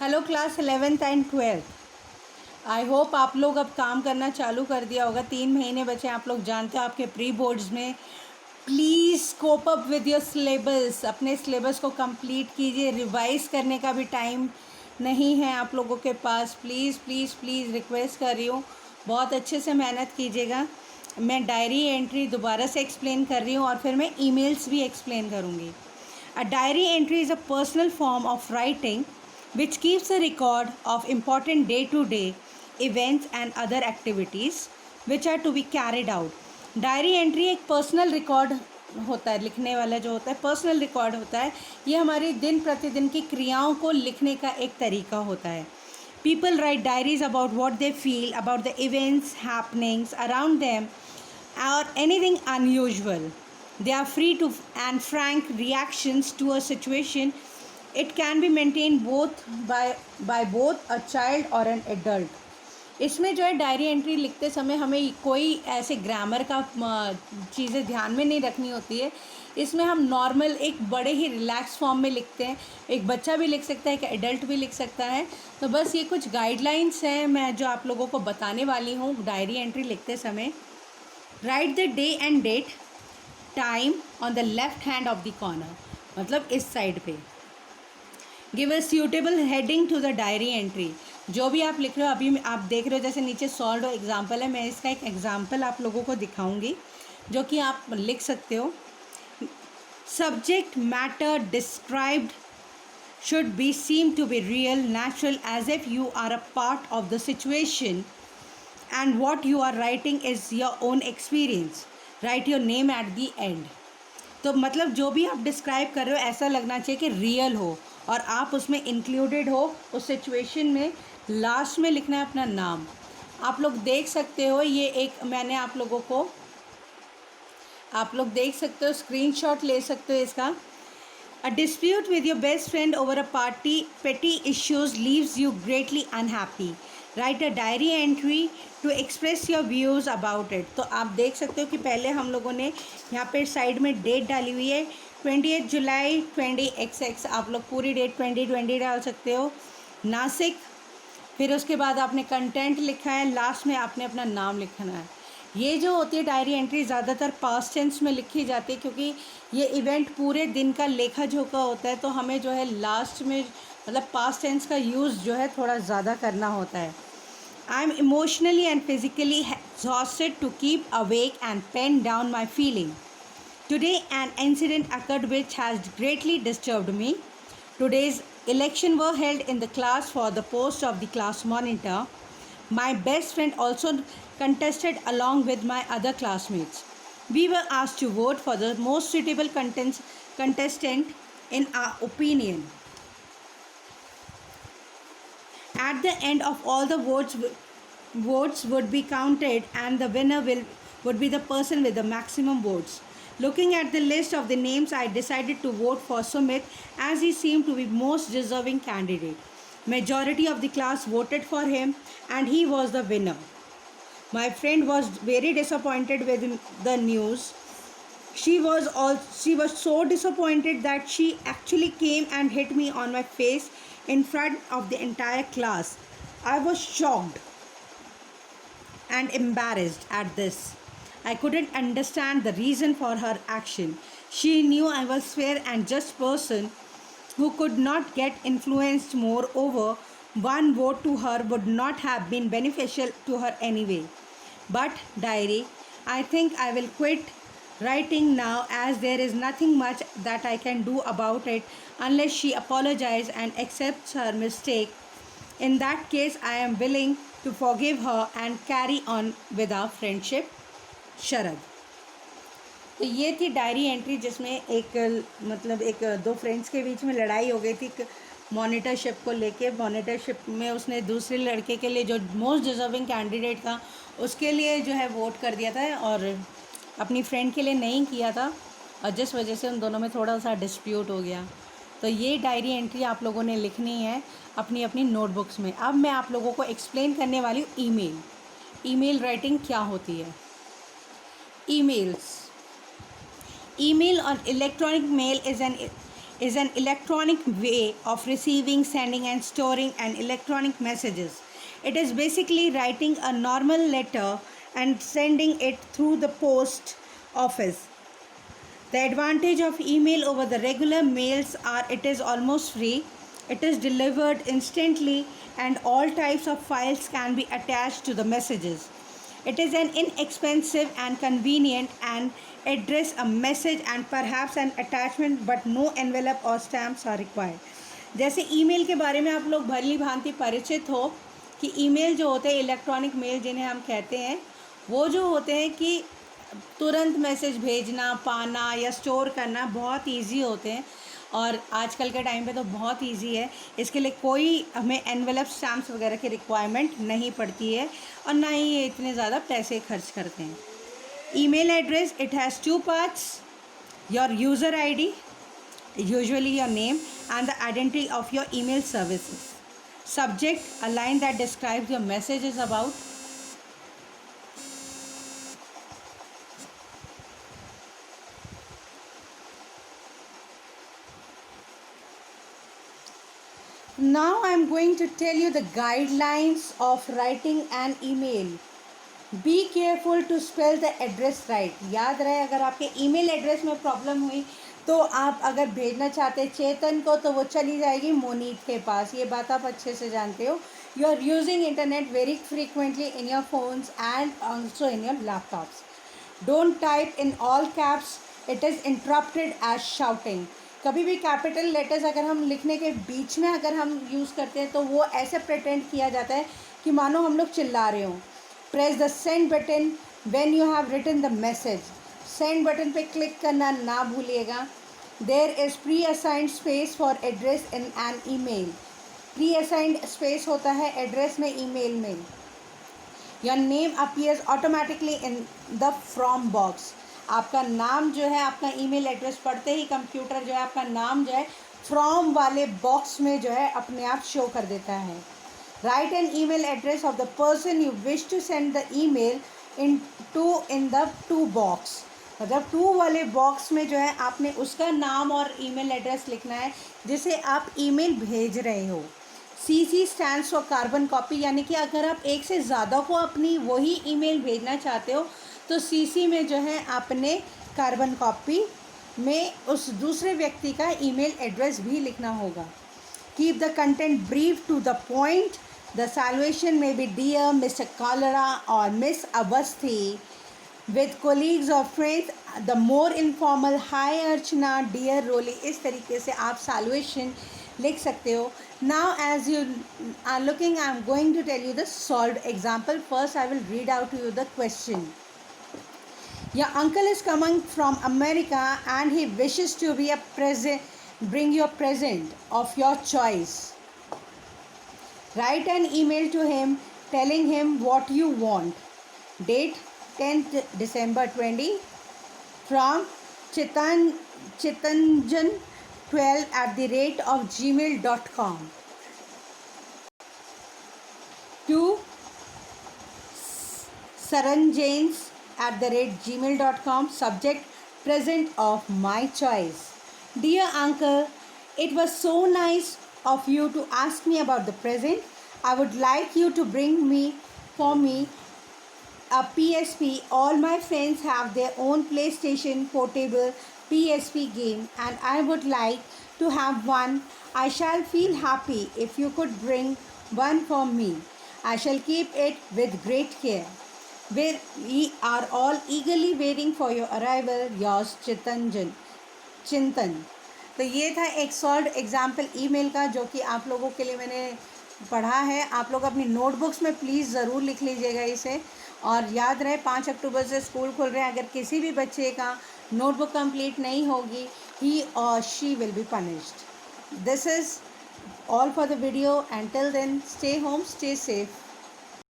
Hello class 11th and 12th। I hope आप लोग अब काम करना चालू कर दिया होगा। 3 महीने बचे, आप लोग जानते हो आपके प्री बोर्ड्स में। Please cope up with your syllabus, अपने सिलेबस को कंप्लीट कीजिए। रिवाइज करने का भी टाइम नहीं है आप लोगों के पास। प्लीज़ प्लीज़ प्लीज़ रिक्वेस्ट कर रही हूँ, बहुत अच्छे से मेहनत कीजिएगा। मैं डायरी एंट्री दोबारा से एक्सप्लेन कर रही हूँ और फिर मैं ईमेल्स भी एक्सप्लेन करूँगी। A diary entry is a personal form of writing which keeps a record of important day-to-day events and other activities which are to be carried out. Diary entry एक personal record होता है, लिखने वाला जो होता है personal record होता है। ये हमारी दिन प्रतिदिन की क्रियाओं को लिखने का एक तरीका होता है। People write diaries about what they feel, about the events, happenings around them, or anything unusual. They are free to and frank reactions to a situation. It can be maintained both by both a child or an adult. इसमें जो है diary entry लिखते समय हमें कोई ऐसे grammar का चीज़ें ध्यान में नहीं रखनी होती है। इसमें हम नॉर्मल एक बड़े ही रिलैक्स फॉर्म में लिखते हैं। एक बच्चा भी लिख सकता है, एक एडल्ट भी लिख सकता है। तो बस ये कुछ गाइडलाइंस हैं मैं जो आप लोगों को बताने वाली हूँ डायरी एंट्री लिखते समय। Write the day and date, time on the left hand of the corner, मतलब इस साइड पे। Give a suitable heading to the diary entry. जो भी आप लिख रहे हो, अभी आप देख रहे हो जैसे नीचे सॉल्व एग्जाम्पल है, मैं इसका एक एग्जाम्पल आप लोगों को दिखाऊंगी जो कि आप लिख सकते हो। Subject matter described should be seem to be real, natural, as if you are a part of the situation and what you are writing is your own experience. Write your name at the end. तो मतलब जो भी आप describe कर रहे हो ऐसा लगना चाहिए कि रियल हो और आप उसमें इंक्लूडेड हो उस सिचुएशन में। लास्ट में लिखना है अपना नाम। आप लोग देख सकते हो, ये एक मैंने आप लोगों को, आप लोग देख सकते हो, स्क्रीनशॉट ले सकते हो इसका। A dispute with your best friend over a petty issues leaves you greatly unhappy. Write a diary entry to express your views about it. तो आप देख सकते हो कि पहले हम लोगों ने यहाँ पे साइड में डेट डाली हुई है 28 जुलाई 20XX। आप लोग पूरी डेट 2020 डाल सकते हो। नासिक, फिर उसके बाद आपने कंटेंट लिखा है, लास्ट में आपने अपना नाम लिखना है। ये जो होती है डायरी एंट्री ज़्यादातर पास्ट टेंस में लिखी जाती है क्योंकि ये इवेंट पूरे दिन का लेखा जोखा होता है। तो हमें जो है लास्ट में मतलब पास्ट टेंस का यूज़ जो है थोड़ा ज़्यादा करना होता है। I am emotionally and physically exhausted to keep awake and pen down my feeling. Today an incident occurred which has greatly disturbed me. Today's election were held in the class for the post of the class monitor. My best friend also contested along with my other classmates. We were asked to vote for the most suitable contestant in our opinion. At the end of all the votes would be counted and the winner would be the person with the maximum votes. Looking at the list of the names, I decided to vote for Sumit as he seemed to be most deserving candidate. Majority of the class voted for him and he was the winner. My friend was very disappointed with the news. She was so disappointed that she actually came and hit me on my face in front of the entire class. I was shocked and embarrassed at this. I couldn't understand the reason for her action. She knew I was fair and just person who could not get influenced. Moreover, one vote to her would not have been beneficial to her anyway. But diary, I think I will quit writing now as there is nothing much that I can do about it unless she apologizes and accepts her mistake. In that case, I am willing to forgive her and carry on with our friendship. शरद। तो ये थी diary entry जिसमें एक मतलब एक दो friends के बीच में लड़ाई हो गई थी मॉनिटरशिप को लेके। मॉनिटरशिप में उसने दूसरे लड़के के लिए जो मोस्ट डिज़र्विंग कैंडिडेट था उसके लिए जो है वोट कर दिया था और अपनी फ्रेंड के लिए नहीं किया था और जिस वजह से उन दोनों में थोड़ा सा डिस्प्यूट हो गया। तो ये डायरी एंट्री आप लोगों ने लिखनी है अपनी अपनी नोटबुक्स में। अब मैं आप लोगों को एक्सप्लेन करने वाली हूँ ईमेल राइटिंग क्या होती है। Emails. Email or electronic mail is an is an electronic way of receiving, sending, and storing an electronic messages. It is basically writing a normal letter and sending it through the post office. The advantage of email over the regular mails are it is almost free, it is delivered instantly, and all types of files can be attached to the messages. It is an inexpensive and convenient and address a message and perhaps an attachment, but no envelope or stamps are required. जैसे email के बारे में आप लोग भली भांति परिचित हो कि ईमेल जो होते हैं, इलेक्ट्रॉनिक मेल जिन्हें हम कहते हैं, वो जो होते हैं कि तुरंत मैसेज भेजना, पाना या स्टोर करना बहुत इजी होते हैं और आजकल के टाइम पे तो बहुत इजी है। इसके लिए कोई हमें एनवेलप स्टैम्प्स वगैरह की रिक्वायरमेंट नहीं पड़ती है और ना ही ये इतने ज़्यादा पैसे खर्च करते हैं। Email address, it has 2 parts, your user ID, usually your name, and the identity of your email services. Subject, a line that describes your message is about. Now I am going to tell you the guidelines of writing an email. Be careful to spell the address right. याद रहे, अगर आपके email address में problem हुई तो आप अगर भेजना चाहते हैं चेतन को तो वो चली जाएगी मोनीत के पास। ये बात आप अच्छे से जानते हो। You are using internet very frequently in your phones and also in your laptops. Don't type in all caps, it is interpreted as shouting. कभी भी कैपिटल लेटर्स अगर हम लिखने के बीच में अगर हम यूज़ करते हैं तो वो ऐसे प्रिटेंड किया जाता है कि मानो हम लोग चिल्ला रहे हों. Press the send button when you have written the message. Send button पे क्लिक करना ना भूलिएगा. There is pre assigned space for address in an email. Pre assigned space होता है एड्रेस में, ईमेल में. Your name appears automatically in the from box. आपका नाम जो है, आपका ईमेल एड्रेस पढ़ते ही कंप्यूटर जो है आपका नाम जो है फ्रॉम वाले बॉक्स में जो है अपने आप शो कर देता है. Write an email address of the person you wish to send the email in the to box. मतलब 2 वाले बॉक्स में जो है आपने उसका नाम और ईमेल एड्रेस लिखना है जिसे आप ईमेल भेज रहे हो. CC stands for carbon copy, यानी कि अगर आप एक से ज़्यादा को अपनी वही ईमेल भेजना चाहते हो तो CC में जो है आपने कार्बन कॉपी में उस दूसरे व्यक्ति का ईमेल एड्रेस भी लिखना होगा. Keep the content brief to the point. The salutation में बी डियर मिस्टर कालरा और मिस अवस्थी. विद कोलीग्स और friends the more informal hi Archana, dear Roli. इस तरीके से आप सैल्यूएशन लिख सकते हो. Now as you are looking, I am going to tell you the solved example. First I will read out to you the question. Your uncle is coming from America and he wishes to be a bring you a present of your choice. Write an email to him telling him what you want. Date 10th December 20 from chitanjan12@gmail.com to saranjains@gmail.com. Subject, present of my choice. Dear uncle, it was so nice of you to ask me about the present. I would like you to bring for me a PSP. All my friends have their own PlayStation portable PSP game and I would like to have one. I shall feel happy if you could bring one for me. I shall keep it with great care. We are all eagerly waiting for your arrival. Yours चिंतन. तो ये था एक solve example email का जो कि आप लोगों के लिए मैंने पढ़ा है. आप लोग अपनी नोटबुक्स में प्लीज़ ज़रूर लिख लीजिएगा इसे. और याद रहे 5 अक्टूबर से स्कूल खुल रहे हैं. अगर किसी भी बच्चे का नोटबुक कंप्लीट नहीं होगी, he or she will be punished. This is all for the video. Until then, stay home, stay safe.